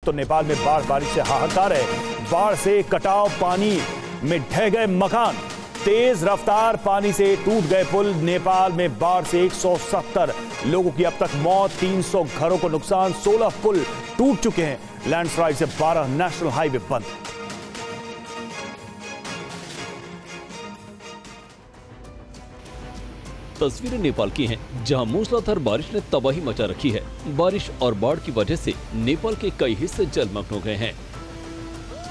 तो नेपाल में बारिश से हाहाकार है। बाढ़ से कटाव, पानी में ढह गए मकान, तेज रफ्तार पानी से टूट गए पुल। नेपाल में बाढ़ से 170 लोगों की अब तक मौत, 300 घरों को नुकसान, 16 पुल टूट चुके हैं। लैंडस्लाइड से 12 नेशनल हाईवे बंद। तस्वीरें नेपाल की हैं, जहां मूसलाधार बारिश ने तबाही मचा रखी है। बारिश और बाढ़ की वजह से नेपाल के कई हिस्से जलमग्न हो गए हैं।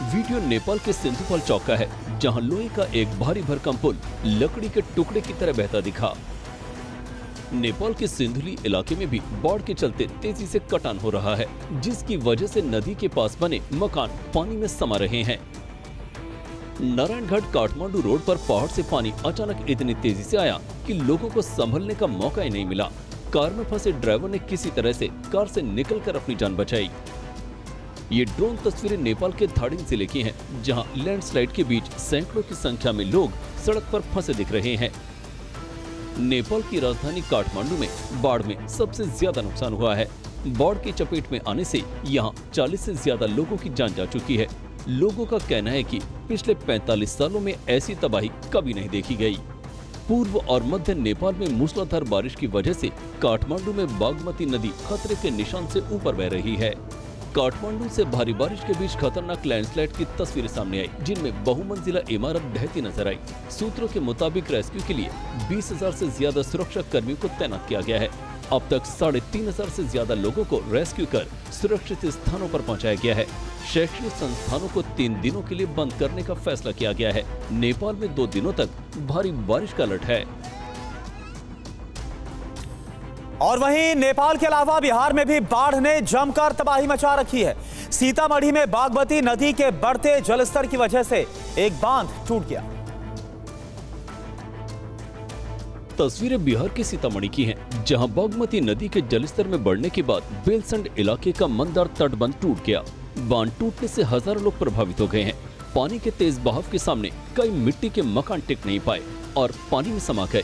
वीडियो नेपाल के सिंधुपाल चौक का है, जहां लोहे का एक भारी भरकम पुल लकड़ी के टुकड़े की तरह बहता दिखा। नेपाल के सिंधुली इलाके में भी बाढ़ के चलते तेजी से कटान हो रहा है, जिसकी वजह से नदी के पास बने मकान पानी में समा रहे हैं। नारायणघाट काठमांडू रोड पर पहाड़ से पानी अचानक इतनी तेजी से आया कि लोगों को संभलने का मौका ही नहीं मिला। कार में फंसे ड्राइवर ने किसी तरह से कार से निकलकर अपनी जान बचाई। ये ड्रोन तस्वीरें नेपाल के धादिङ जिले की हैं, जहां लैंडस्लाइड के बीच सैकड़ों की संख्या में लोग सड़क पर फंसे दिख रहे हैं। नेपाल की राजधानी काठमांडू में बाढ़ में सबसे ज्यादा नुकसान हुआ है। बाढ़ की चपेट में आने से यहाँ 40 से ज्यादा लोगों की जान जा चुकी है। लोगों का कहना है कि पिछले 45 सालों में ऐसी तबाही कभी नहीं देखी गई। पूर्व और मध्य नेपाल में मूसलाधार बारिश की वजह से काठमांडू में बागमती नदी खतरे के निशान से ऊपर बह रही है। काठमांडू से भारी बारिश के बीच खतरनाक लैंडस्लाइड की तस्वीरें सामने आई, जिनमें बहुमंजिला इमारत ढहती नजर आई। सूत्रों के मुताबिक रेस्क्यू के लिए 20,000 से ज्यादा सुरक्षा कर्मियों को तैनात किया गया है। अब तक 3,500 से ज्यादा लोगों को रेस्क्यू कर सुरक्षित स्थानों पर पहुंचाया गया है। शैक्षणिक संस्थानों को 3 दिनों के लिए बंद करने का फैसला किया गया है। नेपाल में 2 दिनों तक भारी बारिश का अलर्ट है। और वहीं नेपाल के अलावा बिहार में भी बाढ़ ने जमकर तबाही मचा रखी है। सीतामढ़ी में बागमती नदी के बढ़ते जलस्तर की वजह से एक बांध टूट गया। तस्वीरें बिहार के सीतामढ़ी की हैं, जहां बागमती नदी के जलस्तर में बढ़ने के बाद बेलसंड इलाके का मंदार तटबंध टूट गया। बांध टूटने से हजारों लोग प्रभावित हो गए हैं। पानी के तेज बहाव के सामने कई मिट्टी के मकान टिक नहीं पाए और पानी में समा गए।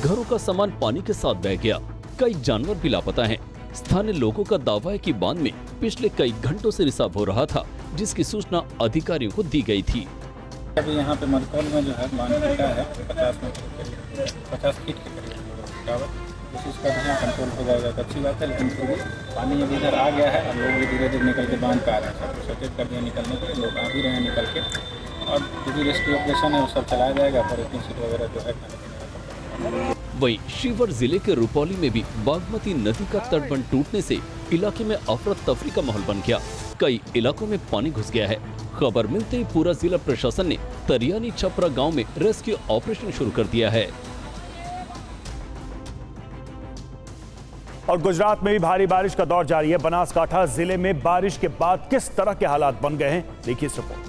घरों का सामान पानी के साथ बह गया। कई जानवर भी लापता हैं। स्थानीय लोगों का दावा है कि बांध में पिछले कई घंटों से रिसाव हो रहा था, जिसकी सूचना अधिकारियों को दी गई थी। अभी यहाँ पे मरकौल में जो है बांध टूटा है 50 फीट के करीब टावर, उसका यहाँ कंट्रोल हो जाएगा तो अच्छी बात है। लेकिन फिर भी पानी अभी इधर आ गया है और लोग भी धीरे धीरे निकल के बांध का आ रहे हैं। सब सचेत कर दिया निकलने के लिए, लोग आ भी रहे हैं निकल के। और जो भी रेस्क्यू ऑपरेशन है वो सब चलाया जाएगा। पॉलिथीन सीट वगैरह जो है। वहीं शिवहर जिले के रुपौली में भी बागमती नदी का तटबंध टूटने से इलाके में अफरा तफरी का माहौल बन गया। कई इलाकों में पानी घुस गया है। खबर मिलते ही पूरा जिला प्रशासन ने तरियानी छपरा गांव में रेस्क्यू ऑपरेशन शुरू कर दिया है। और गुजरात में भी भारी बारिश का दौर जारी है। बनासकांठा जिले में बारिश के बाद किस तरह के हालात बन गए हैं, देखिए इस रिपोर्ट।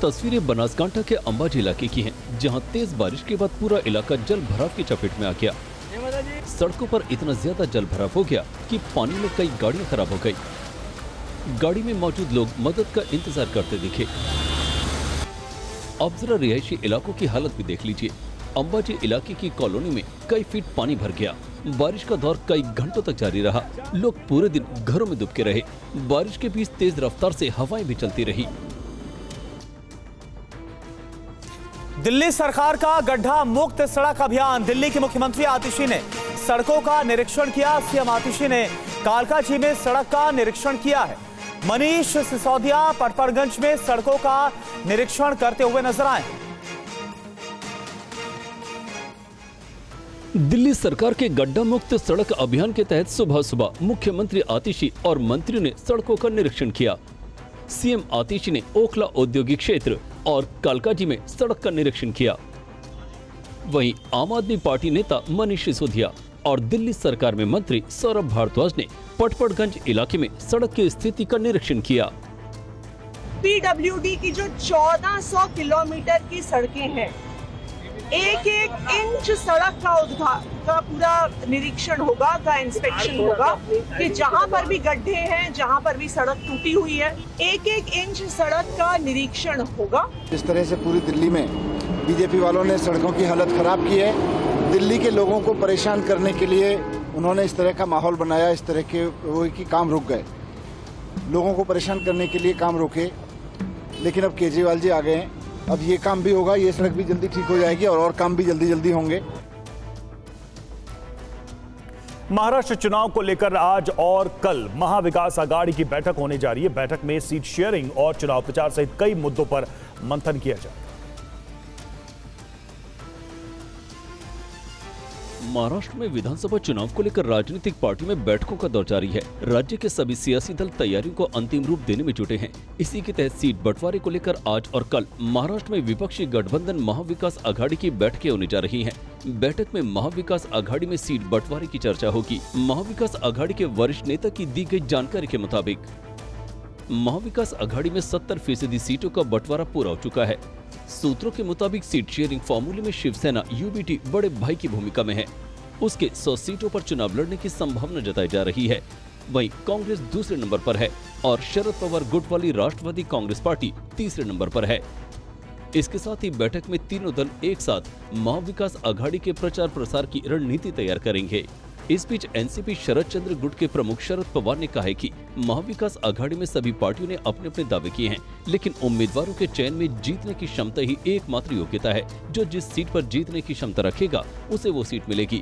तस्वीरें बनासकांठा के अंबाजी इलाके की हैं, जहां तेज बारिश के बाद पूरा इलाका जल भराव की चपेट में आ गया। सड़कों पर इतना ज्यादा जल भराव हो गया कि पानी में कई गाड़ियां खराब हो गई। गाड़ी में मौजूद लोग मदद का इंतजार करते दिखे। अब जरा रिहायशी इलाकों की हालत भी देख लीजिए। अंबाजी इलाके की कॉलोनी में कई फीट पानी भर गया। बारिश का दौर कई घंटों तक जारी रहा। लोग पूरे दिन घरों में दुबके रहे। बारिश के बीच तेज रफ्तार से हवाएं भी चलती रही। दिल्ली सरकार का गड्ढा मुक्त सड़क अभियान। दिल्ली के मुख्यमंत्री आतिशी ने सड़कों का निरीक्षण किया। सीएम आतिशी ने कालकाजी में सड़क का निरीक्षण किया है। मनीष सिसोदिया पटपरगंज में सड़कों का निरीक्षण करते हुए नजर आए। दिल्ली सरकार के गड्ढा मुक्त सड़क अभियान के तहत सुबह सुबह मुख्यमंत्री आतिशी और मंत्रियों ने सड़कों का निरीक्षण किया। सीएम आतिशी ने ओखला औद्योगिक क्षेत्र और कालकाजी में सड़क का निरीक्षण किया। वहीं आम आदमी पार्टी नेता मनीष सिसोदिया और दिल्ली सरकार में मंत्री सौरभ भारद्वाज ने पटपरगंज इलाके में सड़क की स्थिति का निरीक्षण किया। पीडब्ल्यूडी की जो 1400 किलोमीटर की सड़कें हैं, एक इंच सड़क का पूरा निरीक्षण होगा, का इंस्पेक्शन होगा कि जहां पर भी गड्ढे हैं, जहां पर भी सड़क टूटी हुई है, एक इंच सड़क का निरीक्षण होगा। इस तरह से पूरी दिल्ली में बीजेपी वालों ने सड़कों की हालत खराब की है। दिल्ली के लोगों को परेशान करने के लिए उन्होंने इस तरह का माहौल बनाया, इस तरह के वो कि काम रुक गए, लोगों को परेशान करने के लिए काम रोके। लेकिन अब केजरीवाल जी आ गए हैं, अब ये काम भी होगा, ये सड़क भी जल्दी ठीक हो जाएगी और काम भी जल्दी जल्दी होंगे। महाराष्ट्र चुनाव को लेकर आज और कल महाविकास आघाड़ी की बैठक होने जा रही है। बैठक में सीट शेयरिंग और चुनाव प्रचार सहित कई मुद्दों पर मंथन किया जाएगा। महाराष्ट्र में विधानसभा चुनाव को लेकर राजनीतिक पार्टी में बैठकों का दौर जारी है। राज्य के सभी सियासी दल तैयारियों को अंतिम रूप देने में जुटे हैं। इसी के तहत सीट बंटवारे को लेकर आज और कल महाराष्ट्र में विपक्षी गठबंधन महाविकास आघाड़ी की बैठकें होने जा रही हैं। बैठक में महाविकास आघाड़ी में सीट बंटवारे की चर्चा होगी। महाविकास आघाड़ी के वरिष्ठ नेता की दी गई जानकारी के मुताबिक महाविकास आघाड़ी में 70% सीटों का बंटवारा पूरा हो चुका है। सूत्रों के मुताबिक सीट शेयरिंग फॉर्मूले में शिवसेना यूबीटी बड़े भाई की भूमिका में है। उसके 100 सीटों पर चुनाव लड़ने की संभावना जताई जा रही है। वहीं कांग्रेस दूसरे नंबर पर है और शरद पवार गुट वाली राष्ट्रवादी कांग्रेस पार्टी तीसरे नंबर पर है। इसके साथ ही बैठक में तीनों दल एक साथ महाविकास आघाड़ी के प्रचार प्रसार की रणनीति तैयार करेंगे। इस बीच एनसीपी शरद चंद्र गुट के प्रमुख शरद पवार ने कहा है कि महाविकास आघाड़ी में सभी पार्टियों ने अपने अपने दावे किए हैं, लेकिन उम्मीदवारों के चयन में जीतने की क्षमता ही एकमात्र योग्यता है। जो जिस सीट पर जीतने की क्षमता रखेगा उसे वो सीट मिलेगी।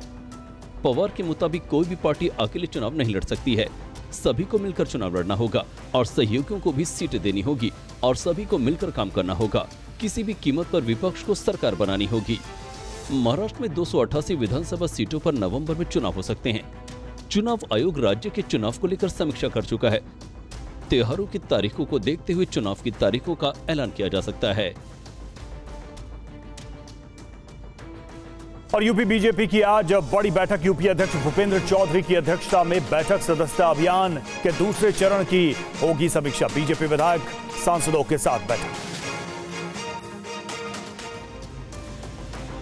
पवार के मुताबिक कोई भी पार्टी अकेले चुनाव नहीं लड़ सकती है, सभी को मिलकर चुनाव लड़ना होगा और सहयोगियों को भी सीटें देनी होगी और सभी को मिलकर काम करना होगा। किसी भी कीमत पर विपक्ष को सरकार बनानी होगी। महाराष्ट्र में 288 विधानसभा सीटों पर नवंबर में चुनाव हो सकते हैं। चुनाव आयोग राज्य के चुनाव को लेकर समीक्षा कर चुका है। त्योहारों की तारीखों को देखते हुए चुनाव की तारीखों का ऐलान किया जा सकता है। और यूपी बीजेपी की आज बड़ी बैठक। यूपी अध्यक्ष भूपेंद्र चौधरी की अध्यक्षता में बैठक सदस्यता अभियान के दूसरे चरण की होगी समीक्षा। बीजेपी विधायक सांसदों के साथ बैठक।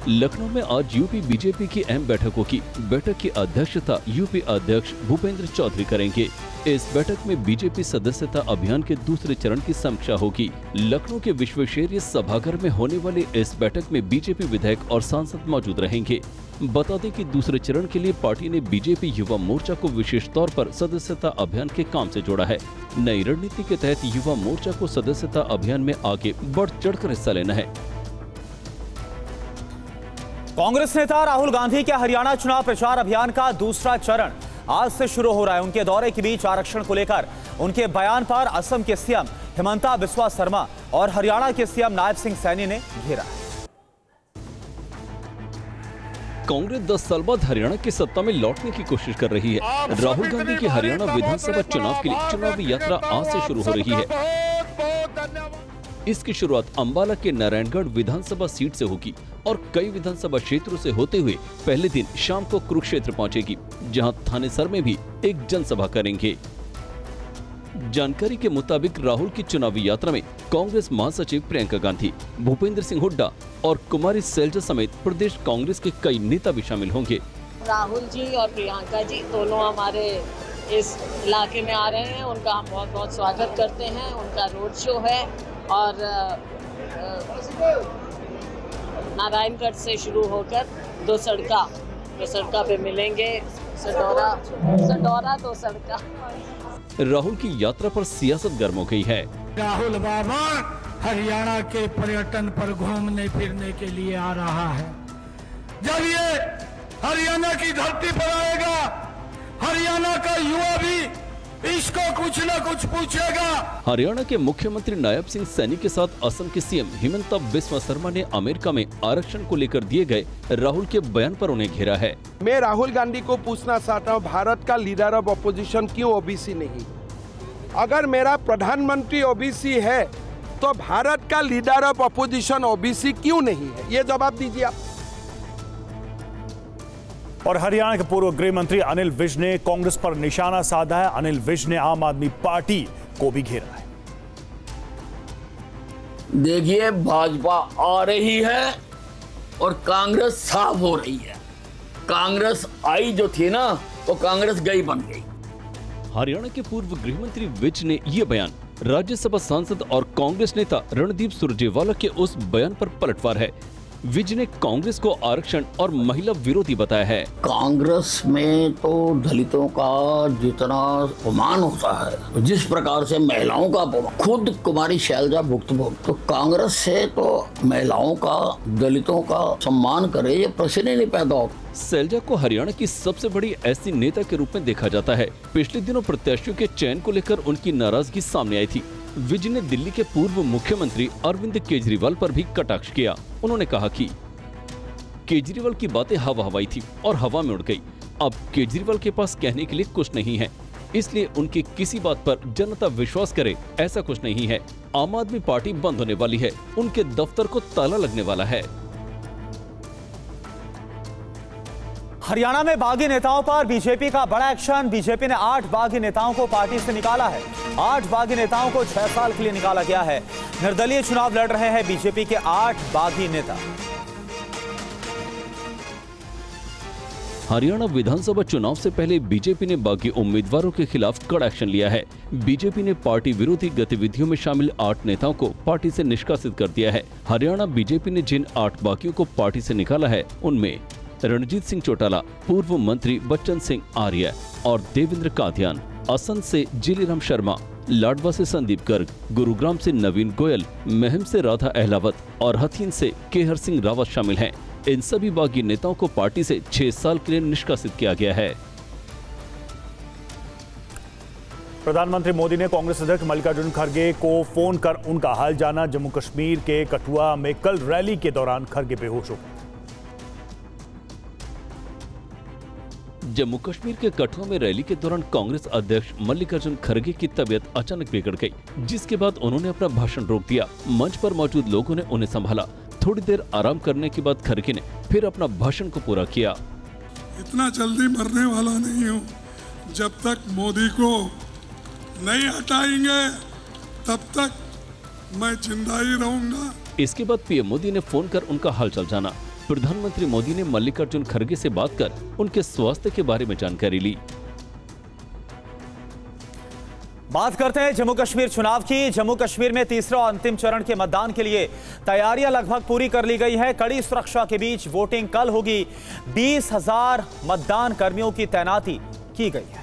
लखनऊ में आज यूपी बीजेपी की अहम बैठक होगी। बैठक की अध्यक्षता यूपी अध्यक्ष भूपेंद्र चौधरी करेंगे। इस बैठक में बीजेपी सदस्यता अभियान के दूसरे चरण की समीक्षा होगी। लखनऊ के विश्वेश्वरैया सभागार में होने वाली इस बैठक में बीजेपी विधायक और सांसद मौजूद रहेंगे। बता दें कि दूसरे चरण के लिए पार्टी ने बीजेपी युवा मोर्चा को विशेष तौर पर सदस्यता अभियान के काम से जोड़ा है। नई रणनीति के तहत युवा मोर्चा को सदस्यता अभियान में आगे बढ़ चढ़कर हिस्सा लेना है। कांग्रेस नेता राहुल गांधी के हरियाणा चुनाव प्रचार अभियान का दूसरा चरण आज से शुरू हो रहा है। उनके दौरे के बीच आरक्षण को लेकर उनके बयान पर असम के सीएम हिमंता बिस्वा शर्मा और हरियाणा के सीएम नायब सिंह सैनी ने घेरा है। कांग्रेस 10 साल बाद हरियाणा की सत्ता में लौटने की कोशिश कर रही है। राहुल गांधी की हरियाणा विधानसभा चुनाव के लिए चुनावी यात्रा आज से शुरू हो रही है। इसकी शुरुआत अंबाला के नारायणगढ़ विधानसभा सीट से होगी और कई विधानसभा क्षेत्रों से होते हुए पहले दिन शाम को कुरुक्षेत्र पहुंचेगी, जहां थानेसर में भी एक जनसभा करेंगे। जानकारी के मुताबिक राहुल की चुनावी यात्रा में कांग्रेस महासचिव प्रियंका गांधी, भूपेंद्र सिंह हुड्डा और कुमारी सैलजा समेत प्रदेश कांग्रेस के कई नेता भी शामिल होंगे। राहुल जी और प्रियंका जी दोनों हमारे इस इलाके में आ रहे हैं। उनका हम बहुत बहुत स्वागत करते हैं। उनका रोड शो है और नारायणगढ़ से शुरू होकर दो सड़का पे मिलेंगे। सडौरा दो सड़का। राहुल की यात्रा पर सियासत गर्म हो गई है। राहुल बाबा हरियाणा के पर्यटन पर घूमने फिरने के लिए आ रहा है। जब ये हरियाणा की धरती पर आएगा, हरियाणा का युवा भी इसको कुछ न कुछ पूछेगा। हरियाणा के मुख्यमंत्री नायब सिंह सैनी के साथ असम के सीएम हिमंता बिस्वा शर्मा ने अमेरिका में आरक्षण को लेकर दिए गए राहुल के बयान पर उन्हें घेरा है। मैं राहुल गांधी को पूछना चाहता हूँ, भारत का लीडर ऑफ अपोजिशन क्यों ओबीसी नहीं? अगर मेरा प्रधानमंत्री ओबीसी है तो भारत का लीडर ऑफ अपोजिशन ओबीसी क्यों नहीं है? ये जवाब दीजिए आप। और हरियाणा के पूर्व गृह मंत्री अनिल विज ने कांग्रेस पर निशाना साधा है। अनिल विज ने आम आदमी पार्टी को भी घेरा है। देखिए, भाजपा आ रही है और कांग्रेस साफ हो रही है। कांग्रेस आई जो थी ना, तो कांग्रेस गई बन गई। हरियाणा के पूर्व गृह मंत्री विज ने यह बयान राज्यसभा सांसद और कांग्रेस नेता रणदीप सुरजेवाला के उस बयान पर पलटवार है विज ने कांग्रेस को आरक्षण और महिला विरोधी बताया है। कांग्रेस में तो दलितों का जितना अपमान होता है, जिस प्रकार से महिलाओं का अपमान, खुद कुमारी शैलजा भुक्तभोगी, तो कांग्रेस से तो महिलाओं का, दलितों का सम्मान करे, ये प्रश्न ही नहीं पैदा होता। शैलजा को हरियाणा की सबसे बड़ी ऐसी नेता के रूप में देखा जाता है। पिछले दिनों प्रत्याशियों के चयन को लेकर उनकी नाराजगी सामने आई थी। विज ने दिल्ली के पूर्व मुख्यमंत्री अरविंद केजरीवाल पर भी कटाक्ष किया। उन्होंने कहा कि केजरीवाल की बातें हवा हवाई थी और हवा में उड़ गई। अब केजरीवाल के पास कहने के लिए कुछ नहीं है, इसलिए उनकी किसी बात पर जनता विश्वास करे ऐसा कुछ नहीं है। आम आदमी पार्टी बंद होने वाली है, उनके दफ्तर को ताला लगने वाला है। हरियाणा में बागी नेताओं पर बीजेपी का बड़ा एक्शन। बीजेपी ने 8 बागी नेताओं को पार्टी से निकाला है। 8 बागी नेताओं को 6 साल के लिए निकाला गया है। निर्दलीय चुनाव लड़ रहे हैं बीजेपी के 8 बागी नेता। हरियाणा विधानसभा चुनाव से पहले बीजेपी ने बागी उम्मीदवारों के खिलाफ कड़ा एक्शन लिया है। बीजेपी ने पार्टी विरोधी गतिविधियों में शामिल 8 नेताओं को पार्टी से निष्कासित कर दिया है। हरियाणा बीजेपी ने जिन 8 बागियों को पार्टी से निकाला है, उनमें रणजीत सिंह चौटाला, पूर्व मंत्री बच्चन सिंह आर्य और देवेंद्र कादियान, असम से जिलीराम शर्मा, लाडवा से संदीप गर्ग, गुरुग्राम से नवीन गोयल, महम से राधा अहलावत और हथीन से केहर सिंह रावत शामिल हैं। इन सभी बागी नेताओं को पार्टी से 6 साल के लिए निष्कासित किया गया है। प्रधानमंत्री मोदी ने कांग्रेस अध्यक्ष मल्लिकार्जुन खड़गे को फोन कर उनका हाल जाना। जम्मू कश्मीर के कठुआ में कल रैली के दौरान खड़गे बेहोश हो गए। जम्मू कश्मीर के कठुआ में रैली के दौरान कांग्रेस अध्यक्ष मल्लिकार्जुन खड़गे की तबीयत अचानक बिगड़ गई, जिसके बाद उन्होंने अपना भाषण रोक दिया। मंच पर मौजूद लोगों ने उन्हें संभाला। थोड़ी देर आराम करने के बाद खड़गे ने फिर अपना भाषण को पूरा किया। इतना जल्दी मरने वाला नहीं हूँ। जब तक मोदी को नहीं हटाएंगे तब तक मैं जिंदा ही रहूंगा। इसके बाद पीएम मोदी ने फोन कर उनका हालचाल जाना। प्रधानमंत्री मोदी ने मल्लिकार्जुन खड़गे से बात कर उनके स्वास्थ्य के बारे में जानकारी ली। बात करते हैं जम्मू कश्मीर चुनाव की। जम्मू कश्मीर में तीसरे और अंतिम चरण के मतदान के लिए तैयारियां लगभग पूरी कर ली गई है। कड़ी सुरक्षा के बीच वोटिंग कल होगी। 20,000 मतदान कर्मियों की तैनाती की गई है।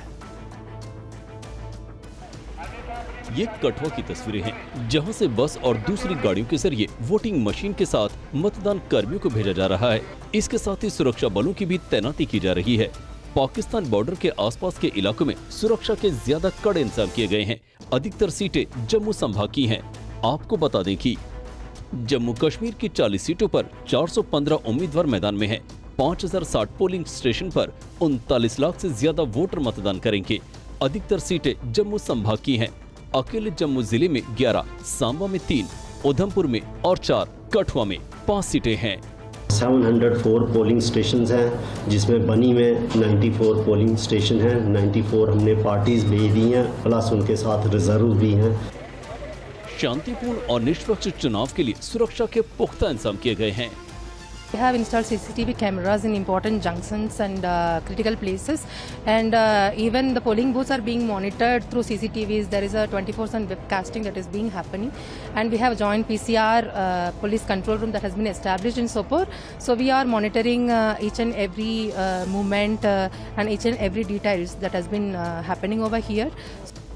ये कठुआ की तस्वीरें हैं, जहां से बस और दूसरी गाड़ियों के जरिए वोटिंग मशीन के साथ मतदान कर्मियों को भेजा जा रहा है। इसके साथ ही सुरक्षा बलों की भी तैनाती की जा रही है। पाकिस्तान बॉर्डर के आसपास के इलाकों में सुरक्षा के ज्यादा कड़े इंतजाम किए गए हैं। अधिकतर सीटें जम्मू संभाग की हैं। आपको बता दें कि जम्मू कश्मीर की 40 सीटों पर 415 उम्मीदवार मैदान में हैं। 5060 पोलिंग स्टेशन पर 39 लाख से ज्यादा वोटर मतदान करेंगे। अधिकतर सीटें जम्मू संभाग की हैं। अकेले जम्मू जिले में 11, सांबा में 3, उधमपुर में और 4, कठुआ में 5 सीटें हैं। 704 पोलिंग स्टेशन हैं, जिसमें बनी में 94 पोलिंग स्टेशन हैं। 94 हमने पार्टीज भेज दी हैं, प्लस उनके साथ रिजर्व भी हैं। शांतिपूर्ण और निष्पक्ष चुनाव के लिए सुरक्षा के पुख्ता इंतजाम किए गए हैं। We have installed CCTV cameras in important junctions and critical places, and even the polling booths are being monitored through CCTVs. There is a 24/7 webcasting that is being happening, and we have a joint PCR police control room that has been established in Sopore. So we are monitoring each and every movement and each and every details that has been happening over here.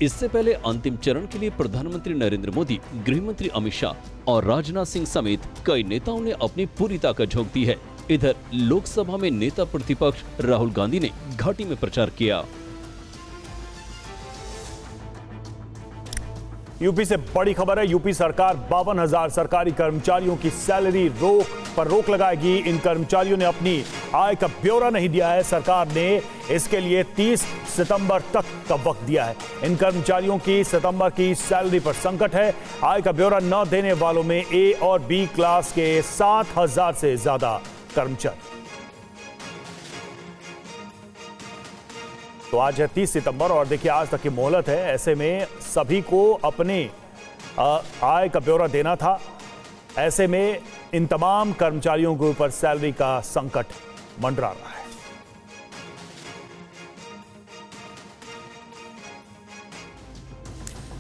इससे पहले अंतिम चरण के लिए प्रधानमंत्री नरेंद्र मोदी, गृह मंत्री अमित शाह और राजनाथ सिंह समेत कई नेताओं ने अपनी पूरी ताकत झोंक दी है। इधर लोकसभा में नेता प्रतिपक्ष राहुल गांधी ने घाटी में प्रचार किया। यूपी से बड़ी खबर है। यूपी सरकार 52,000 सरकारी कर्मचारियों की सैलरी पर रोक लगाएगी। इन कर्मचारियों ने अपनी आय का ब्यौरा नहीं दिया है। सरकार ने इसके लिए 30 सितंबर तक का वक्त दिया है। इन कर्मचारियों की सितंबर की सैलरी पर संकट है। आय का ब्यौरा न देने वालों में ए और बी क्लास के 7,000 से ज्यादा कर्मचारी। तो आज है 30 सितंबर और देखिए आज तक की मोहलत है। ऐसे में सभी को अपने आय का ब्यौरा देना था। ऐसे में इन तमाम कर्मचारियों के ऊपर सैलरी का संकट मंडरा रहा है।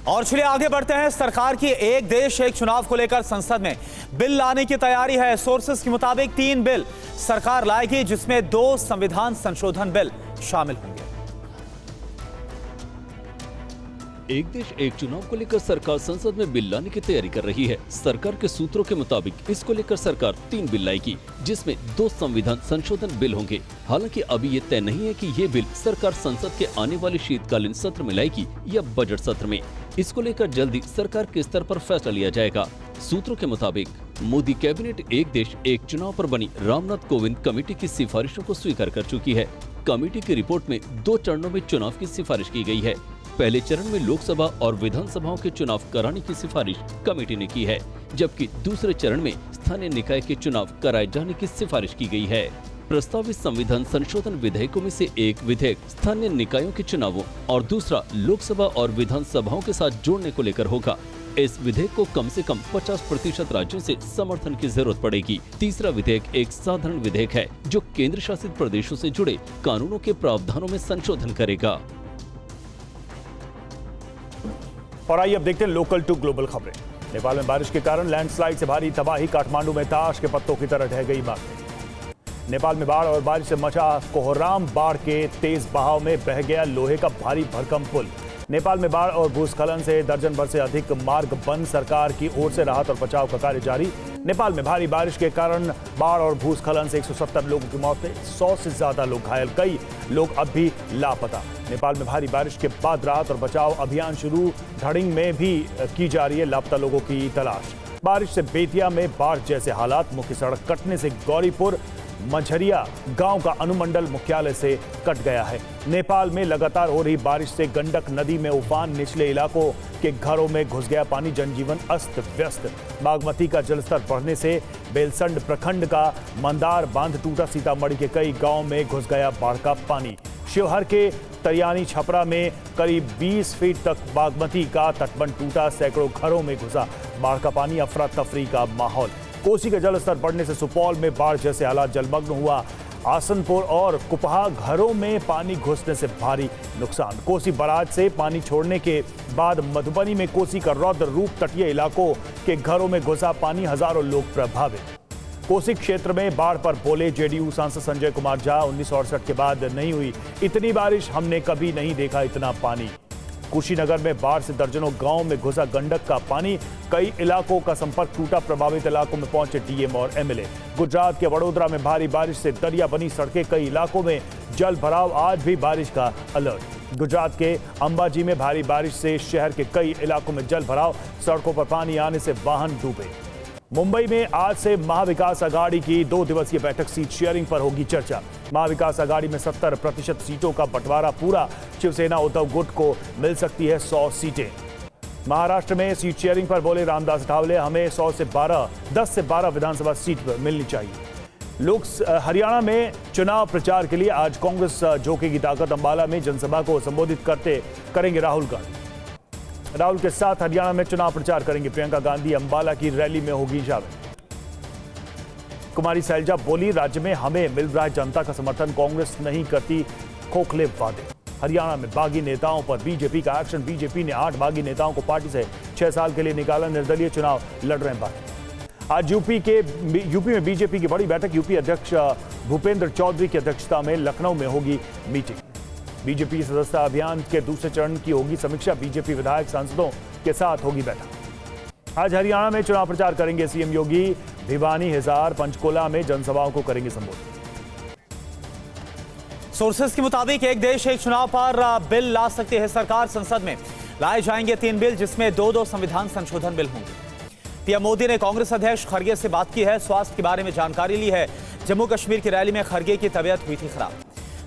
और चलिए आगे बढ़ते हैं। सरकार की एक देश एक चुनाव को लेकर संसद में बिल लाने की तैयारी है। सोर्सेस के मुताबिक 3 बिल सरकार लाएगी, जिसमें 2 संविधान संशोधन बिल शामिल होंगे। एक देश एक चुनाव को लेकर सरकार संसद में बिल लाने की तैयारी कर रही है। सरकार के सूत्रों के मुताबिक इसको लेकर सरकार 3 बिल लाएगी, जिसमें 2 संविधान संशोधन बिल होंगे। हालांकि अभी ये तय नहीं है कि ये बिल सरकार संसद के आने वाले शीतकालीन सत्र में लाएगी या बजट सत्र में। इसको लेकर जल्दी सरकार के स्तर पर फैसला लिया जाएगा। सूत्रों के मुताबिक मोदी कैबिनेट एक देश एक चुनाव पर बनी रामनाथ कोविंद कमेटी की सिफारिशों को स्वीकार कर चुकी है। कमेटी की रिपोर्ट में 2 चरणों में चुनाव की सिफारिश की गई है। पहले चरण में लोकसभा और विधानसभाओं के चुनाव कराने की सिफारिश कमेटी ने की है, जबकि दूसरे चरण में स्थानीय निकाय के चुनाव कराए जाने की सिफारिश की गई है। प्रस्तावित संविधान संशोधन विधेयकों में से एक विधेयक स्थानीय निकायों के चुनावों और दूसरा लोकसभा और विधानसभाओं के साथ जोड़ने को लेकर होगा। इस विधेयक को कम से कम 50% राज्यों से समर्थन की जरूरत पड़ेगी। तीसरा विधेयक एक साधारण विधेयक है, जो केंद्र शासित प्रदेशों से जुड़े कानूनों के प्रावधानों में संशोधन करेगा। और आइए अब देखते हैं लोकल टू ग्लोबल खबरें। नेपाल में बारिश के कारण लैंडस्लाइड से भारी तबाही। काठमांडू में ताश के पत्तों की तरह ढह गई इमारतें। नेपाल में बाढ़ और बारिश से मचा कोहराम। बाढ़ के तेज बहाव में बह गया लोहे का भारी भरकम पुल। नेपाल में बाढ़ और भूस्खलन से दर्जन भर से अधिक मार्ग बंद। सरकार की ओर से राहत और बचाव का कार्य जारी। नेपाल में भारी बारिश के कारण बाढ़ और भूस्खलन से 170 लोगों की मौत, 100 से ज्यादा लोग घायल, कई लोग अब भी लापता। नेपाल में भारी बारिश के बाद राहत और बचाव अभियान शुरू। ढड़िंग में भी की जा रही है लापता लोगों की तलाश। बारिश से बेतिया में बाढ़ जैसे हालात। मुख्य सड़क कटने से गौरीपुर मझरिया गांव का अनुमंडल मुख्यालय से कट गया है। नेपाल में लगातार हो रही बारिश से गंडक नदी में उफान। निचले इलाकों के घरों में घुस गया पानी। जनजीवन अस्त व्यस्त। बागमती का जलस्तर बढ़ने से बेलसंड प्रखंड का मंदार बांध टूटा। सीतामढ़ी के कई गांव में घुस गया बाढ़ का पानी। शिवहर के तरियानी छपरा में करीब 20 फीट तक बागमती का तटबंध टूटा। सैकड़ों घरों में घुसा बाढ़ का पानी। अफरा तफरी का माहौल। कोसी का जलस्तर बढ़ने से सुपौल में बाढ़ जैसे हालात। जलमग्न हुआ आसनपुर और कुपहा। घरों में पानी घुसने से भारी नुकसान। कोसी बराज से पानी छोड़ने के बाद मधुबनी में कोसी का रौद्र रूप। तटीय इलाकों के घरों में घुसा पानी। हजारों लोग प्रभावित। कोसी क्षेत्र में बाढ़ पर बोले जेडीयू सांसद संजय कुमार झा। 1968 के बाद नहीं हुई इतनी बारिश, हमने कभी नहीं देखा इतना पानी। कुशीनगर में बाढ़ से दर्जनों गांव में घुसा गंडक का पानी। कई इलाकों का संपर्क टूटा। प्रभावित इलाकों में पहुंचे डीएम और एमएलए। गुजरात के वडोदरा में भारी बारिश से दरिया बनी सड़कें। कई इलाकों में जल भराव। आज भी बारिश का अलर्ट। गुजरात के अंबाजी में भारी बारिश से शहर के कई इलाकों में जल भराव। सड़कों पर पानी आने से वाहन डूबे। मुंबई में आज से महाविकास अघाड़ी की 2 दिवसीय बैठक। सीट शेयरिंग पर होगी चर्चा। महाविकास अघाड़ी में 70% सीटों का बंटवारा पूरा। शिवसेना उद्धव गुट को मिल सकती है 100 सीटें। महाराष्ट्र में सीट शेयरिंग पर बोले रामदास अठावले, हमें 10 से 12 विधानसभा सीट मिलनी चाहिए। हरियाणा में चुनाव प्रचार के लिए आज कांग्रेस झोंकेगी ताकत। अंबाला में जनसभा को संबोधित करेंगे राहुल गांधी। राहुल के साथ हरियाणा में चुनाव प्रचार करेंगे प्रियंका गांधी। अंबाला की रैली में होगी शामिल। कुमारी शैलजा बोली, राज्य में हमें मिल रहा है जनता का समर्थन, कांग्रेस नहीं करती खोखले वादे। हरियाणा में बागी नेताओं पर बीजेपी का एक्शन। बीजेपी ने 8 बागी नेताओं को पार्टी से 6 साल के लिए निकाला। निर्दलीय चुनाव लड़ रहे हैं बागी। आज यूपी में बीजेपी की बड़ी बैठक। यूपी अध्यक्ष भूपेंद्र चौधरी की अध्यक्षता में लखनऊ में होगी मीटिंग। बीजेपी सदस्यता अभियान के दूसरे चरण की होगी समीक्षा। बीजेपी विधायक सांसदों के साथ होगी बैठक। आज हरियाणा में चुनाव प्रचार करेंगे सीएम योगी। भिवानी, हिसार, पंचकुला में जनसभाओं को करेंगे संबोधित। सोर्सेस के मुताबिक एक देश एक चुनाव पर बिल ला सकती है सरकार। संसद में लाए जाएंगे 3 बिल, जिसमें 2 संविधान संशोधन बिल होंगे। पीएम मोदी ने कांग्रेस अध्यक्ष खड़गे से बात की है। स्वास्थ्य के बारे में जानकारी ली है। जम्मू कश्मीर की रैली में खड़गे की तबीयत हुई थी खराब।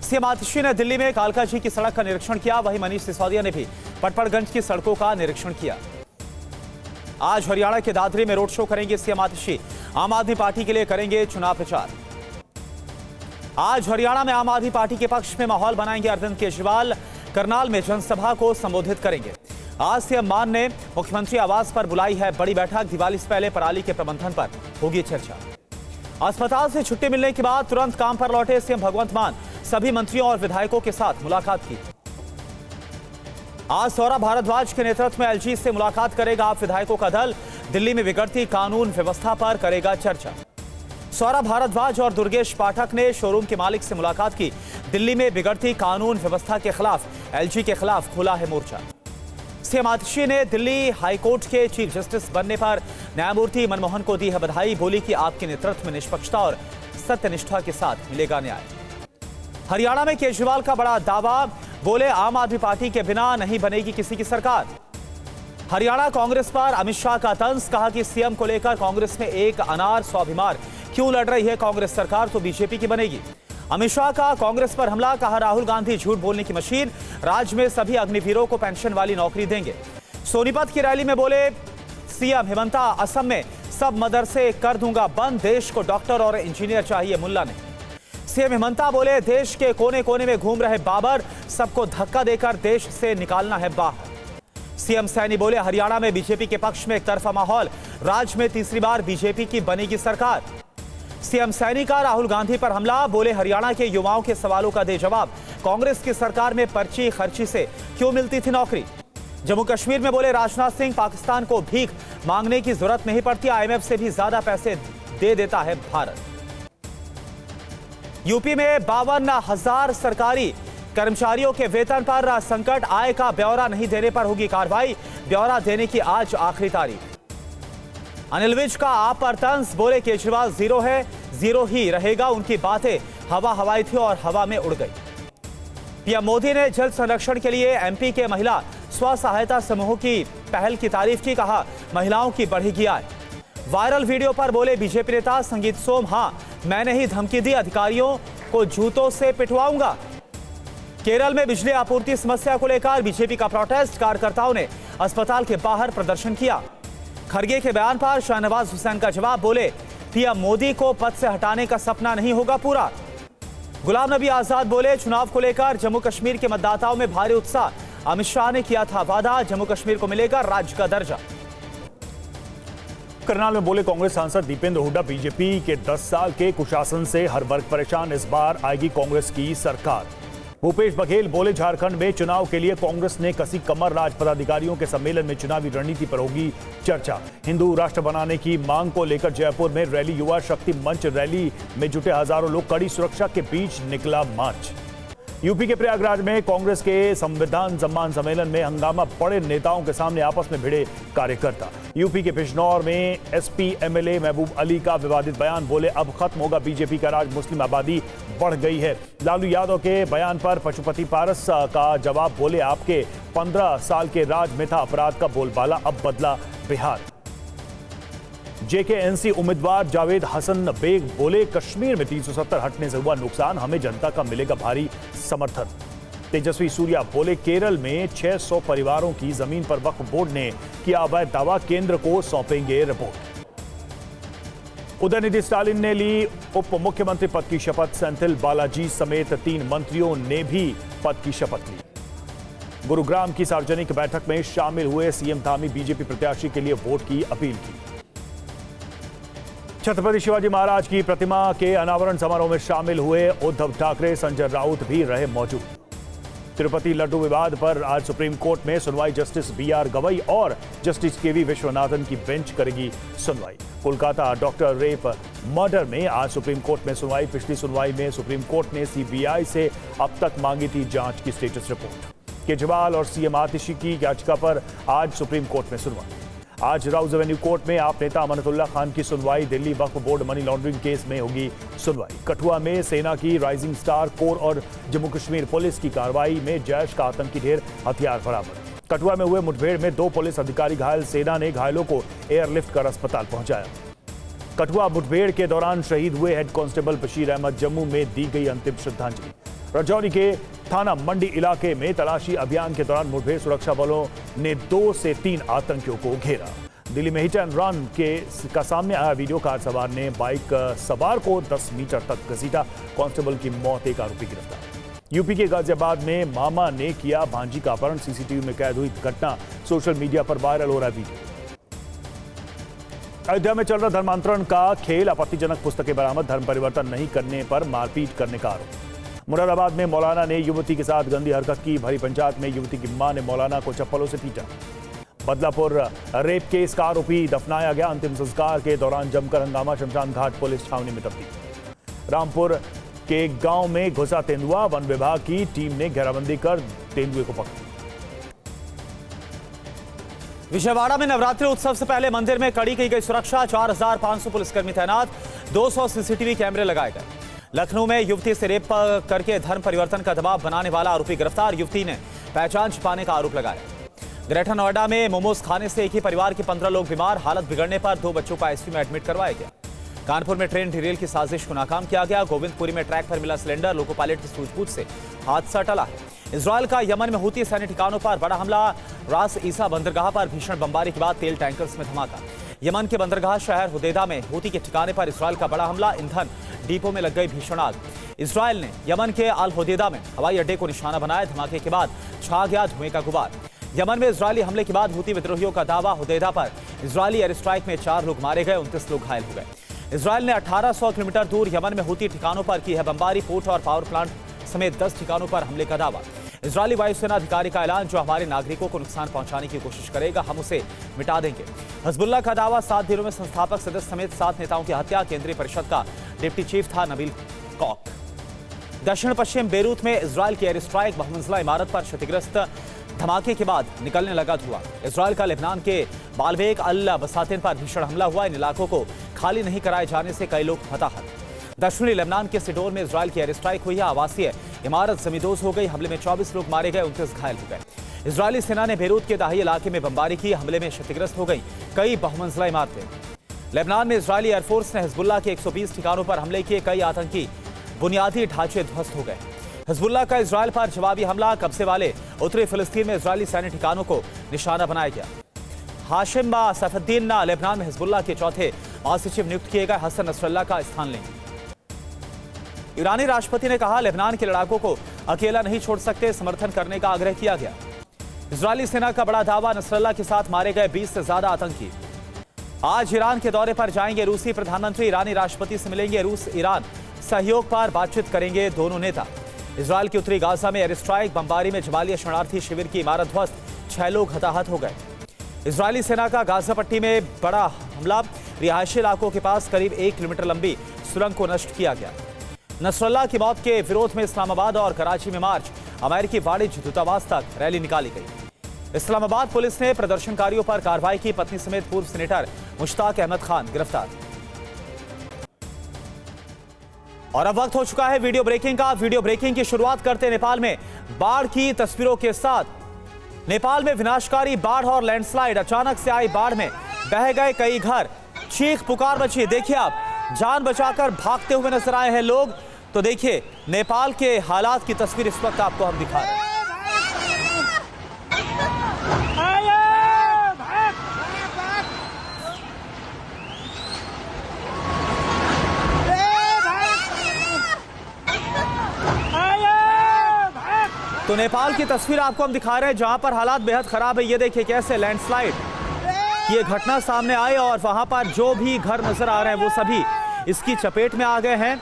सीएम आतिशी ने दिल्ली में कालका जी की सड़क का निरीक्षण किया। वहीं मनीष सिसोदिया ने भी पटपड़गंज की सड़कों का निरीक्षण किया। आज हरियाणा के दादरी में रोड शो करेंगे सीएम आतिशी। आम आदमी पार्टी के लिए करेंगे चुनाव प्रचार। आज हरियाणा में आम आदमी पार्टी के पक्ष में माहौल बनाएंगे अरविंद केजरीवाल। करनाल में जनसभा को संबोधित करेंगे। आज सीएम मान ने मुख्यमंत्री आवास पर बुलाई है बड़ी बैठक। दिवाली से पहले पराली के प्रबंधन पर होगी चर्चा। अस्पताल से छुट्टी मिलने के बाद तुरंत काम पर लौटे सीएम भगवंत मान। सभी मंत्रियों और विधायकों के साथ मुलाकात की। आज सौरभ भारद्वाज के नेतृत्व में एलजी से मुलाकात करेगा विधायकों का दल। दिल्ली में बिगड़ती कानून व्यवस्था पर करेगा चर्चा। सौरभ भारद्वाज और दुर्गेश पाठक ने शोरूम के मालिक से मुलाकात की। दिल्ली में बिगड़ती कानून व्यवस्था के खिलाफ एलजी के खिलाफ खुला है मोर्चा। सीएम आतिशी ने दिल्ली हाईकोर्ट के चीफ जस्टिस बनने पर न्यायमूर्ति मनमोहन को दी है बधाई। बोली कि आपके नेतृत्व में निष्पक्षता और सत्यनिष्ठा के साथ मिलेगा न्याय। हरियाणा में केजरीवाल का बड़ा दावा। बोले आम आदमी पार्टी के बिना नहीं बनेगी किसी की सरकार। हरियाणा कांग्रेस पर अमित शाह का तंज। कहा कि सीएम को लेकर कांग्रेस में एक अनार 100 बीमार। क्यों लड़ रही है कांग्रेस सरकार तो बीजेपी की बनेगी। अमित शाह का कांग्रेस पर हमला। कहा राहुल गांधी झूठ बोलने की मशीन। राज्य में सभी अग्निवीरों को पेंशन वाली नौकरी देंगे। सोनीपत की रैली में बोले सीएम हेमंता असम में सब मदरसे कर दूंगा बंद। देश को डॉक्टर और इंजीनियर चाहिए, मुल्ला नहीं। सीएम हेमंता बोले देश के कोने कोने में घूम रहे बाबर, सबको धक्का देकर देश से निकालना है बाहर। सीएम सैनी बोले हरियाणा में बीजेपी के पक्ष में एक तरफा माहौल। राज्य में तीसरी बार बीजेपी की बनेगी सरकार। सीएम सैनी का राहुल गांधी पर हमला। बोले हरियाणा के युवाओं के सवालों का दे जवाब। कांग्रेस की सरकार में पर्ची खर्ची से क्यों मिलती थी नौकरी। जम्मू कश्मीर में बोले राजनाथ सिंह पाकिस्तान को भीख मांगने की जरूरत नहीं पड़ती। आईएमएफ से भी ज्यादा पैसे दे देता है भारत। यूपी में 52,000 सरकारी कर्मचारियों के वेतन पर संकट। आय का ब्यौरा नहीं देने पर होगी कार्रवाई। ब्यौरा देने की आज आखिरी तारीख। अनिल विज का आप पर तंज। बोले केजरीवाल जीरो है, जीरो ही रहेगा। उनकी बातें हवा हवाई थी और हवा में उड़ गई। पीएम मोदी ने जल संरक्षण के लिए एमपी के महिला स्व सहायता समूहों की पहल की तारीफ की। कहा महिलाओं की बढ़ेगी आय। वायरल वीडियो पर बोले बीजेपी नेता संगीत सोम, हां मैंने ही धमकी दी, अधिकारियों को जूतों से पिटवाऊंगा। केरल में बिजली आपूर्ति समस्या को लेकर बीजेपी का प्रोटेस्ट। कार्यकर्ताओं ने अस्पताल के बाहर प्रदर्शन किया। खड़गे के बयान पर शाहनवाज हुसैन का जवाब। बोले पीएम मोदी को पद से हटाने का सपना नहीं होगा पूरा। गुलाम नबी आजाद बोले चुनाव को लेकर जम्मू कश्मीर के मतदाताओं में भारी उत्साह। अमित शाह ने किया था वादा, जम्मू कश्मीर को मिलेगा राज्य का दर्जा। करनाल में बोले कांग्रेस सांसद दीपेंद्र हुड्डा बीजेपी के 10 साल के कुशासन से हर वर्ग परेशान। इस बार आएगी कांग्रेस की सरकार। भूपेश बघेल बोले झारखंड में चुनाव के लिए कांग्रेस ने कसी कमर। राज पदाधिकारियों के सम्मेलन में चुनावी रणनीति पर होगी चर्चा। हिंदू राष्ट्र बनाने की मांग को लेकर जयपुर में रैली। युवा शक्ति मंच रैली में जुटे हजारों लोग। कड़ी सुरक्षा के बीच निकला मार्च। यूपी के प्रयागराज में कांग्रेस के संविधान सम्मान सम्मेलन में हंगामा। बड़े नेताओं के सामने आपस में भिड़े कार्यकर्ता। यूपी के बिजनौर में एसपी एमएलए महबूब अली का विवादित बयान। बोले अब खत्म होगा बीजेपी का राज, मुस्लिम आबादी बढ़ गई है। लालू यादव के बयान पर पशुपति पारस का जवाब। बोले आपके 15 साल के राज में था अपराध का बोलबाला, अब बदला बिहार। जेकेएनसी उम्मीदवार जावेद हसन बेग बोले कश्मीर में 370 हटने से हुआ नुकसान, हमें जनता का मिलेगा भारी समर्थन। तेजस्वी सूर्या बोले केरल में 600 परिवारों की जमीन पर वक्फ बोर्ड ने किया अवैध दावा, केंद्र को सौंपेंगे रिपोर्ट। उदयनिधि स्टालिन ने ली उप मुख्यमंत्री पद की शपथ। सेंथिल बालाजी समेत 3 मंत्रियों ने भी पद की शपथ ली। गुरुग्राम की सार्वजनिक बैठक में शामिल हुए सीएम धामी बीजेपी प्रत्याशी के लिए वोट की अपील की। छत्रपति शिवाजी महाराज की प्रतिमा के अनावरण समारोह में शामिल हुए उद्धव ठाकरे। संजय राउत भी रहे मौजूद। तिरुपति लड्डू विवाद पर आज सुप्रीम कोर्ट में सुनवाई। जस्टिस बीआर गवई और जस्टिस केवी विश्वनाथन की बेंच करेगी सुनवाई। कोलकाता डॉक्टर रेप मर्डर में आज सुप्रीम कोर्ट में सुनवाई। पिछली सुनवाई में सुप्रीम कोर्ट ने सीबीआई से अब तक मांगी थी जांच की स्टेटस रिपोर्ट। केजरीवाल और सीएम आतिशी की याचिका पर आज सुप्रीम कोर्ट में सुनवाई। आज राउज एवेन्यू कोर्ट में आप नेता अमानतुल्ला खान की सुनवाई। Delhi Waqf board money laundering case में होगी सुनवाई। कठुआ में सेना की राइजिंग स्टार कोर और जम्मू कश्मीर पुलिस की कार्रवाई में जैश का आतंकी ढेर, हथियार बरामद। कठुआ में हुए मुठभेड़ में 2 पुलिस अधिकारी घायल। सेना ने घायलों को एयरलिफ्ट कर अस्पताल पहुंचाया। कठुआ मुठभेड़ के दौरान शहीद हुए हेड कांस्टेबल बशीर अहमद। जम्मू में दी गई अंतिम श्रद्धांजलि। रजौरी के थाना मंडी इलाके में तलाशी अभियान के दौरान मुठभेड़ सुरक्षा बलों ने 2 से 3 आतंकियों को घेरा। दिल्ली में हिट एंड रन का सामने आया वीडियो। कार सवार ने बाइक सवार को 10 मीटर तक घसीटा। कांस्टेबल की मौत, एक आरोपी गिरफ्तार। यूपी के गाजियाबाद में मामा ने किया भांजी का अपहरण। सीसीटीवी में कैद हुई घटना सोशल मीडिया पर वायरल हो रहा वीडियो। अयोध्या में चल रहा धर्मांतरण का खेल। आपत्तिजनक पुस्तकें बरामद। धर्म परिवर्तन नहीं करने पर मारपीट करने का आरोप। मुरादाबाद में मौलाना ने युवती के साथ गंदी हरकत की। भरी पंचायत में युवती की मां ने मौलाना को चप्पलों से पीटा। बदलापुर रेप केस का आरोपी दफनाया गया। अंतिम संस्कार के दौरान जमकर हंगामा, शमशान घाट पुलिस छावनी में तब्दील। रामपुर के गांव में घुसा तेंदुआ, वन विभाग की टीम ने घेराबंदी कर तेंदुए को पकड़ा। विजयवाड़ा में नवरात्रि उत्सव से पहले मंदिर में कड़ी की गई सुरक्षा, 4500 पुलिसकर्मी तैनात, 200 सीसीटीवी कैमरे लगाए गए। लखनऊ में युवती से रेप करके धर्म परिवर्तन का दबाव बनाने वाला आरोपी गिरफ्तार, युवती ने पहचान छिपाने का आरोप लगाया। ग्रेटर नोएडा में मोमोज खाने से एक ही परिवार के 15 लोग बीमार, हालत बिगड़ने पर 2 बच्चों को आईसीयू में एडमिट करवाया गया। कानपुर में ट्रेन डिरेल की साजिश को नाकाम किया गया। गोविंदपुरी में ट्रैक पर मिला सिलेंडर, लोको पायलट की सूझबूझ से हादसा टला है। इजराइल का यमन में हूती सैन्य ठिकानों पर बड़ा हमला, रास ईसा बंदरगाह पर भीषण बमबारी के बाद तेल टैंकर्स में धमाका। यमन के बंदरगाह शहर हुदैदा में हूती के ठिकाने पर इजराइल का बड़ा हमला, ईंधन डिपो में लग गई भीषण आग। इजराइल ने यमन के अल हुदैदा में हवाई अड्डे को निशाना बनाया, धमाके के बाद छा गया धुएं का गुबार। यमन में इजरायली हमले के बाद हूती विद्रोहियों का दावा, हुदैदा पर इजरायली एयर स्ट्राइक में 4 लोग मारे गए, 29 लोग घायल हो गए। इजराइल ने 1800 किलोमीटर दूर यमन में हूती ठिकानों पर की है बमबारी, पोर्ट और पावर प्लांट समेत 10 ठिकानों पर हमले का दावा। इजरायली वायुसेना अधिकारी का ऐलान, जो हमारे नागरिकों को नुकसान पहुंचाने की कोशिश करेगा हम उसे मिटा देंगे। हिजबुल्लाह का दावा, 7 दिनों में संस्थापक सदस्य समेत 7 नेताओं की हत्या। केंद्रीय परिषद का डिप्टी चीफ था नबील कॉक। दक्षिण पश्चिम बेरूत में इजराइल की एयर स्ट्राइक, बहुमंजिला इमारत पर क्षतिग्रस्त, धमाके के बाद निकलने लगा धुआं। इजराइल का लेबनान के बालबेक अल बसातिन पर भीषण हमला हुआ, इन इलाकों को खाली नहीं कराए जाने से कई लोग हताहत। दक्षिणी लेबनान के सिडोर में इजराइल की एयर स्ट्राइक हुई है, आवासीय इमारत जमींदोज हो गई। हमले में 24 लोग मारे गए, 29 घायल हो गए। इजरायली सेना ने बेरूत के दाही इलाके में बमबारी की, हमले में क्षतिग्रस्त हो गई कई बहुमंजिला इमारतें। लेबनान में इजरायली एयरफोर्स ने हिजबुल्लाह के 120 ठिकानों पर हमले किए, कई आतंकी बुनियादी ढांचे ध्वस्त हो गए। हिजबुल्लाह का इजराइल पर जवाबी हमला, कब्जे वाले उत्तरी फिलिस्तीन में इजरायली सैन्य ठिकानों को निशाना बनाया गया। हाशिम सैफुद्दीन लेबनान में हिजबुल्लाह के चौथे महासचिव नियुक्त किए गए, हसन नसरल्लाह का स्थान लेंगे। ईरानी राष्ट्रपति ने कहा, लेबनान के लड़ाकों को अकेला नहीं छोड़ सकते, समर्थन करने का आग्रह किया गया। इजरायली सेना का बड़ा दावा, नसरल्लाह के साथ मारे गए 20 से ज्यादा आतंकी। आज ईरान के दौरे पर जाएंगे रूसी प्रधानमंत्री, ईरानी राष्ट्रपति से मिलेंगे। रूस ईरान सहयोग पर बातचीत करेंगे दोनों नेता। इजराइल की उत्तरी गाजा में एयर स्ट्राइक, बमबारी में जबालिया शरणार्थी शिविर की इमारत ध्वस्त, 6 लोग हताहत हो गए। इजरायली सेना का गाजा पट्टी में बड़ा हमला, रिहायशी इलाकों के पास करीब 1 किलोमीटर लंबी सुरंग को नष्ट किया गया। नसरल्लाह की मौत के विरोध में इस्लामाबाद और कराची में मार्च, अमेरिकी वाणिज्य दूतावास तक रैली निकाली गई। इस्लामाबाद पुलिस ने प्रदर्शनकारियों पर कार्रवाई की, पत्नी समेत पूर्व सेनेटर मुश्ताक अहमद खान गिरफ्तार। और अब वक्त हो चुका है वीडियो ब्रेकिंग का। वीडियो ब्रेकिंग की शुरुआत करते नेपाल में बाढ़ की तस्वीरों के साथ। नेपाल में विनाशकारी बाढ़ और लैंडस्लाइड, अचानक से आई बाढ़ में बह गए कई घर, चीख पुकार मची। देखिए आप, जान बचाकर भागते हुए नजर आए हैं लोग। तो देखिए नेपाल के हालात की तस्वीर इस वक्त आपको हम दिखा रहे हैं। तो नेपाल की तस्वीर आपको हम दिखा रहे हैं जहां पर हालात बेहद खराब है। ये देखिए कैसे लैंडस्लाइड ये घटना सामने आई और वहां पर जो भी घर नजर आ रहे हैं वो सभी इसकी चपेट में आ गए हैं।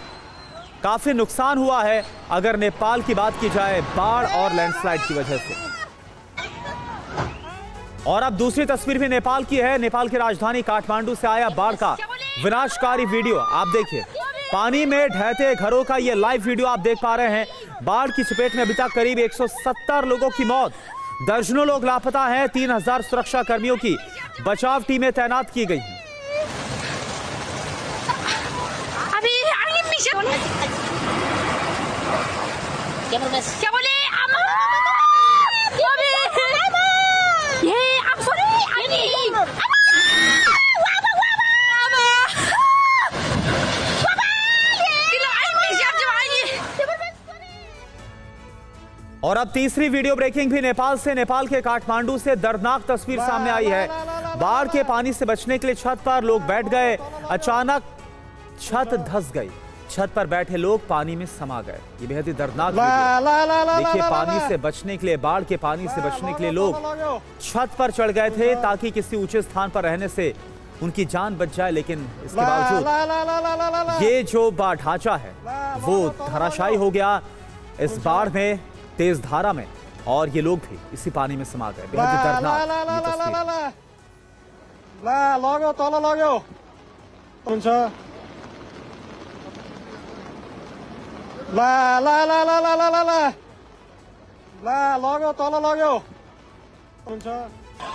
काफी नुकसान हुआ है अगर नेपाल की बात की जाए बाढ़ और लैंडस्लाइड की वजह से। और अब दूसरी तस्वीर भी नेपाल की है। नेपाल की राजधानी काठमांडू से आया बाढ़ का विनाशकारी वीडियो। आप देखिए, पानी में ढहते घरों का ये लाइव वीडियो आप देख पा रहे हैं। बाढ़ की चपेट में अभी तक करीब 170 लोगों की मौत, दर्जनों लोग लापता हैं। 3000 सुरक्षा कर्मियों की बचाव टीमें तैनात की गई हैं। क्या बोले? और अब तीसरी वीडियो ब्रेकिंग भी नेपाल से। नेपाल के काठमांडू से दर्दनाक तस्वीर सामने आई है। बाढ़ के पानी से बचने के लिए छत पर लोग बैठ गए, अचानक छत धंस गई। छत पर बैठे लोग पानी में समा गए। ये बेहद ही दर्दनाक वीडियो। देखिए, पानी से बचने के लिए, बाढ़ के पानी से बचने के लिए लोग छत पर चढ़ गए थे ताकि किसी ऊंचे स्थान पर रहने से उनकी जान बच जाए, लेकिन इसके बावजूद ये जो ढांचा है वो धराशायी हो गया। इस बाढ़ में, तेज धारा में और ये लोग भी इसी पानी में समा गए। बेहद दर्दनाक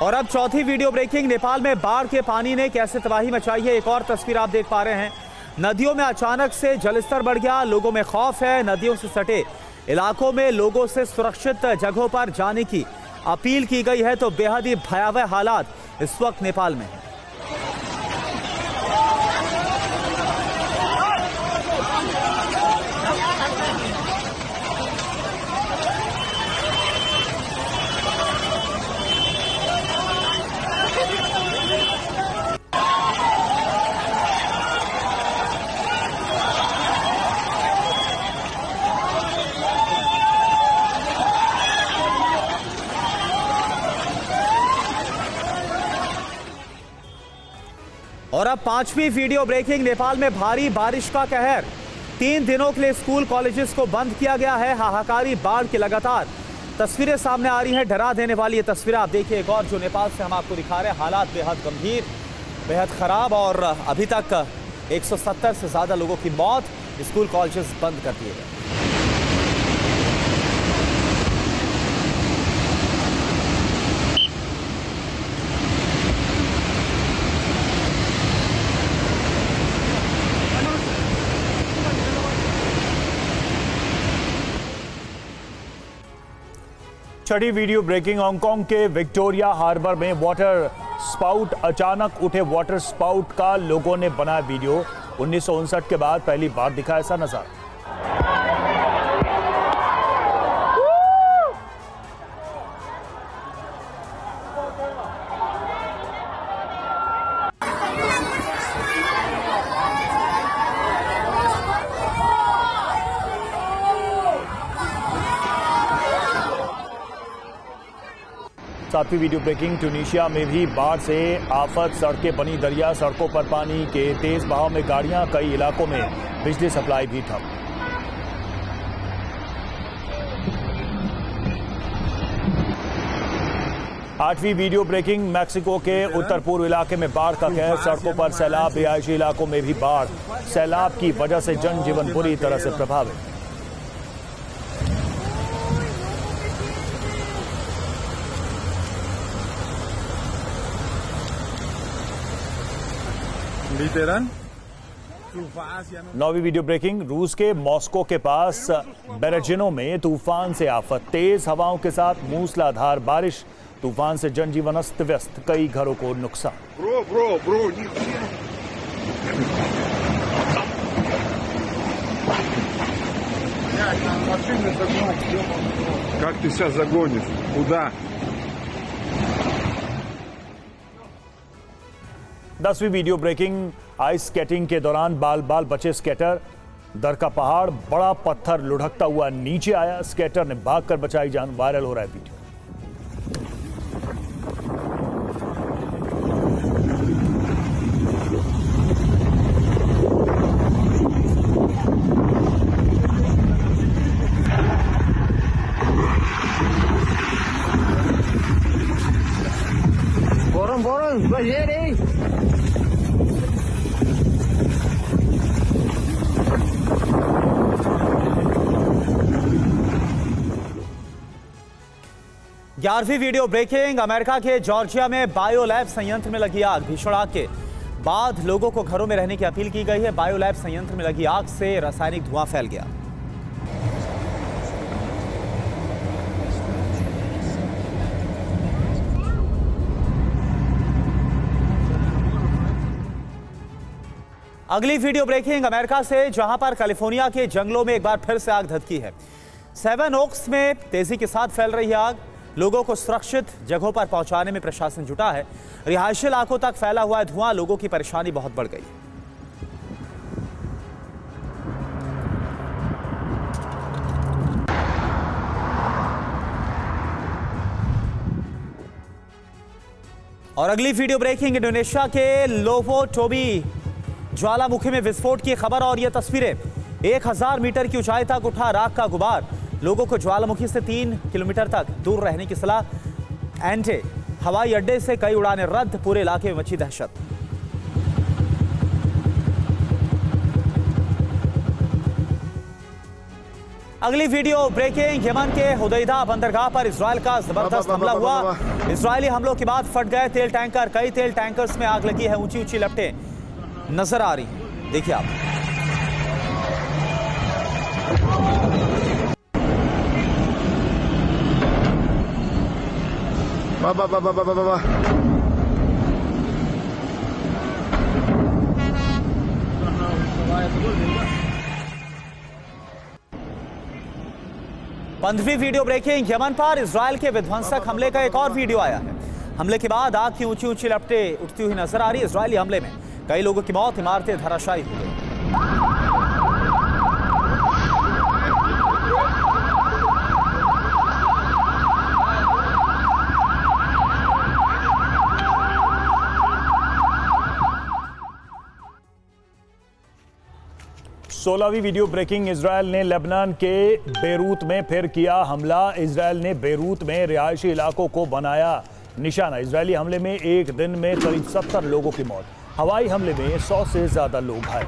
और अब चौथी वीडियो ब्रेकिंग। नेपाल में बाढ़ के पानी ने कैसे तबाही मचाई है, एक और तस्वीर आप देख पा रहे हैं। नदियों में अचानक से जलस्तर बढ़ गया, लोगों में खौफ है। नदियों से सटे इलाकों में लोगों से सुरक्षित जगहों पर जाने की अपील की गई है। तो बेहद ही भयावह हालात इस वक्त नेपाल में है। और अब पांचवी वीडियो ब्रेकिंग। नेपाल में भारी बारिश का कहर, 3 दिनों के लिए स्कूल कॉलेजेस को बंद किया गया है। हाहाकारी बाढ़ की लगातार तस्वीरें सामने आ रही हैं। डरा देने वाली ये तस्वीरें आप देखिए एक और जो नेपाल से हम आपको दिखा रहे हैं। हालात बेहद गंभीर, बेहद खराब और अभी तक 170 से ज्यादा लोगों की मौत। स्कूल कॉलेजेस बंद कर दिए गए। छठी वीडियो ब्रेकिंग। हांगकांग के विक्टोरिया हार्बर में वाटर स्पाउट अचानक उठे। वाटर स्पाउट का लोगों ने बनाया वीडियो। 1959 के बाद पहली बार दिखा ऐसा नजारा। सातवीं वीडियो ब्रेकिंग। ट्यूनीशिया में भी बाढ़ से आफत, सड़कें बनी दरिया, सड़कों पर पानी के तेज बहाव में गाड़ियां, कई इलाकों में बिजली सप्लाई भी ठप। आठवीं वीडियो ब्रेकिंग। मैक्सिको के उत्तर पूर्व इलाके में बाढ़ का कहर, सड़कों पर सैलाब, रिहायशी इलाकों में भी बाढ़। सैलाब की वजह से जनजीवन बुरी तरह से प्रभावित। नौवीं वीडियो ब्रेकिंग। रूस के मॉस्को के पास बेरेजिनो में तूफान से आफत, तेज हवाओं के साथ मूसलाधार बारिश। तूफान से जनजीवन अस्त व्यस्त, कई घरों को नुकसान। Как ты сейчас загонишь? Куда? 10वीं वीडियो ब्रेकिंग। आइस स्केटिंग के दौरान बाल बाल बचे स्केटर। दर का पहाड़, बड़ा पत्थर लुढ़कता हुआ नीचे आया। स्केटर ने भागकर बचाई जान। वायरल हो रहा है वीडियो। ग्यारहवीं वीडियो ब्रेकिंग। अमेरिका के जॉर्जिया में बायोलैब संयंत्र में लगी आग। भीषण आग के बाद लोगों को घरों में रहने की अपील की गई है। बायोलैब संयंत्र में लगी आग से रासायनिक धुआं फैल गया। अगली वीडियो ब्रेकिंग अमेरिका से, जहां पर कैलिफोर्निया के जंगलों में एक बार फिर से आग धधकी है। सेवन ओक्स में तेजी के साथ फैल रही है आग। लोगों को सुरक्षित जगहों पर पहुंचाने में प्रशासन जुटा है। रिहायशी इलाकों तक फैला हुआ है धुआं, लोगों की परेशानी बहुत बढ़ गई। और अगली वीडियो ब्रेकिंग इंडोनेशिया के लोवो टोबी ज्वालामुखी में विस्फोट की खबर और ये तस्वीरें। 1000 मीटर की ऊंचाई तक उठा राख का गुबार। लोगों को ज्वालामुखी से 3 किलोमीटर तक दूर रहने की सलाह। एंटे हवाई अड्डे से कई उड़ानें रद्द, पूरे इलाके में मची दहशत। अगली वीडियो ब्रेकिंग, यमन के हुदैदा बंदरगाह पर इजरायल का जबरदस्त हमला हुआ। इजरायली हमलों के बाद फट गए तेल टैंकर, कई तेल टैंकर्स में आग लगी है। ऊंची ऊंची लपटें नजर आ रही हैं, देखिए आप। बाबा बाबा बाबा बाबा 15वीं वीडियो ब्रेकिंग, यमन पर इजरायल के विध्वंसक हमले का एक और वीडियो आया है। हमले के बाद आग की ऊंची ऊंची लपटें उठती हुई नजर आ रही है। इजरायली हमले में कई लोगों की मौत, इमारतें धराशायी हो गई। सोलहवीं वीडियो ब्रेकिंग, इजरायल ने लेबनान के बेरूत में फिर किया हमला। इजरायल ने बेरूत में रिहायशी इलाकों को बनाया निशाना। इजरायली हमले में एक दिन में करीब 70 लोगों की मौत, हवाई हमले में 100 से ज्यादा लोग घायल।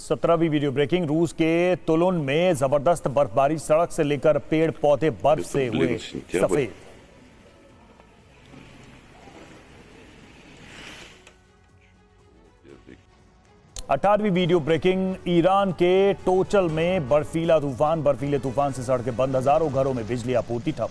17वीं वीडियो ब्रेकिंग, रूस के तुलन में जबरदस्त बर्फबारी, सड़क से लेकर पेड़ पौधे बर्फ से हुए सफेद। अठारहवीं वीडियो ब्रेकिंग, ईरान के टोचल में बर्फीले तूफान से सड़कें बंद, हजारों घरों में बिजली आपूर्ति ठप।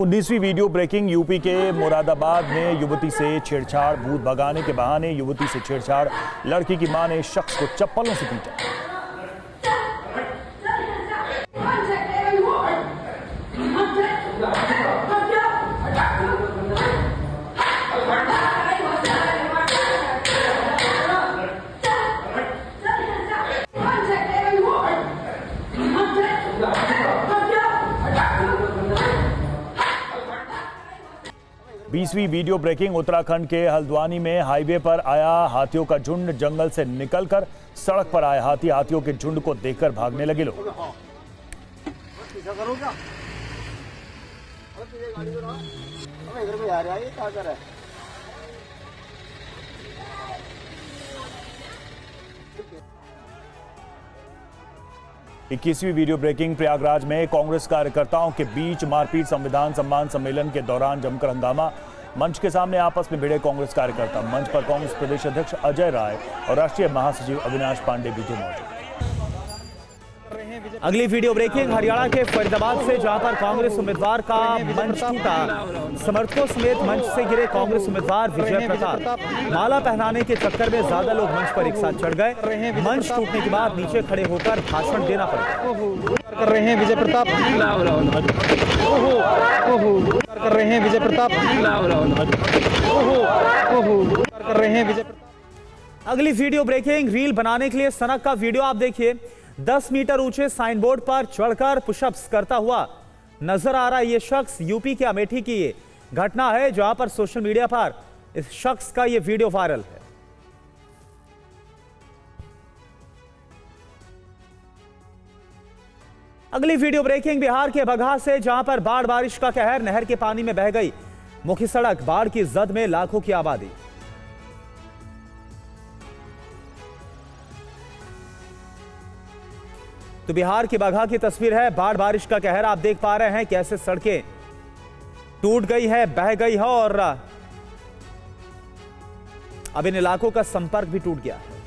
19वीं वीडियो ब्रेकिंग, यूपी के मुरादाबाद में युवती से छेड़छाड़, भूत भगाने के बहाने युवती से छेड़छाड़, लड़की की मां ने शख्स को चप्पलों से पीटा। बीसवीं वीडियो ब्रेकिंग, उत्तराखंड के हल्द्वानी में हाईवे पर आया हाथियों का झुंड, जंगल से निकलकर सड़क पर आए हाथियों के झुंड को देखकर भागने लगे लोग। इक्कीसवीं वीडियो ब्रेकिंग, प्रयागराज में कांग्रेस कार्यकर्ताओं के बीच मारपीट, संविधान सम्मान सम्मेलन के दौरान जमकर हंगामा, मंच के सामने आपस में भिड़े कांग्रेस कार्यकर्ता। मंच पर कांग्रेस प्रदेश अध्यक्ष अजय राय और राष्ट्रीय महासचिव अविनाश पांडे भी थे मौजूद। अगली वीडियो ब्रेकिंग, हरियाणा के फरीदाबाद से, जहां पर कांग्रेस उम्मीदवार का मंच टूटा, समर्थकों समेत मंच से गिरे कांग्रेस उम्मीदवार विजय प्रताप। माला पहनाने के चक्कर में ज्यादा लोग मंच पर एक साथ चढ़ गए। मंच टूटने के बाद नीचे खड़े होकर भाषण देना पड़ा। कर रहे हैं विजय प्रताप, कर रहे हैं विजय प्रताप, कर रहे हैं विजय प्रताप। अगली वीडियो ब्रेकिंग, रील बनाने के लिए सनक का वीडियो आप देखिए। 10 मीटर ऊंचे साइन बोर्ड पर चढ़कर पुशअप्स करता हुआ नजर आ रहा है ये शख्स। यूपी के अमेठी की ये घटना है, जहां पर सोशल मीडिया पर इस शख्स का ये वीडियो वायरल है। अगली वीडियो ब्रेकिंग, बिहार के बगहा से, जहां पर बाढ़ बारिश का कहर, नहर के पानी में बह गई मुख्य सड़क, बाढ़ की जद में लाखों की आबादी। तो बिहार की बगहा की तस्वीर है, बाढ़ बारिश का कहर आप देख पा रहे हैं, कैसे सड़कें टूट गई है, बह गई है और अब इन इलाकों का संपर्क भी टूट गया है।